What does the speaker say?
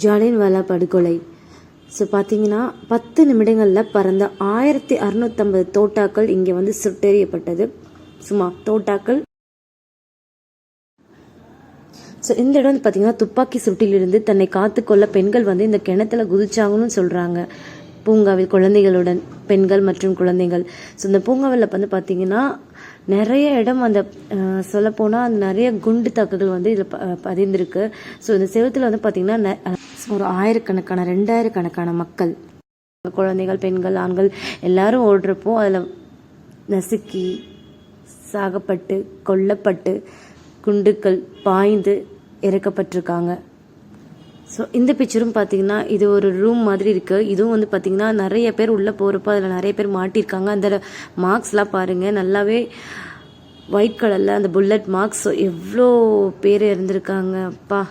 ஜாலியன்வாலா படுகொலை. ஸோ பார்த்தீங்கன்னா 10 நிமிடங்களில் பறந்த 1650 தோட்டாக்கள் இங்கே வந்து சுட்டெறியப்பட்டது. சும்மா தோட்டாக்கள். ஸோ இந்த இடம் வந்து பார்த்தீங்கன்னா துப்பாக்கி சூட்டிலிருந்து தன்னை காத்துக்கொள்ள பெண்கள் வந்து இந்த கிணத்துல குதிச்சாங்கன்னு சொல்கிறாங்க. பூங்காவில் குழந்தைகளுடன் பெண்கள் மற்றும் குழந்தைகள். ஸோ இந்த பூங்காவில் வந்து பார்த்தீங்கன்னா நிறைய இடம் அந்த சொல்லப்போனால் அந்த நிறைய குண்டு தாக்குகள் வந்து இதில் பதிந்திருக்கு. ஸோ இந்த செவத்தில் வந்து பார்த்தீங்கன்னா ஒரு 1000கணக்கான 2000கணக்கான மக்கள், குழந்தைகள், பெண்கள், ஆண்கள் எல்லாரும் ஓடுறப்போ அதில் நசுக்கி சாகப்பட்டு கொல்லப்பட்டு குண்டுக்கள் பாய்ந்து இறக்கப்பட்டிருக்காங்க. ஸோ இந்த பிக்சரும் பார்த்தீங்கன்னா இது ஒரு ரூம் மாதிரி இருக்குது. இதுவும் வந்து பார்த்தீங்கன்னா நிறைய பேர் உள்ளே போகிறப்போ அதில் நிறைய பேர் மாட்டியிருக்காங்க. அந்த மார்க்ஸ்லாம் பாருங்கள், நல்லாவே ஒயிட் கலரில் அந்த புல்லட் மார்க்ஸ். எவ்வளோ பேர் இருந்திருக்காங்க அப்பா.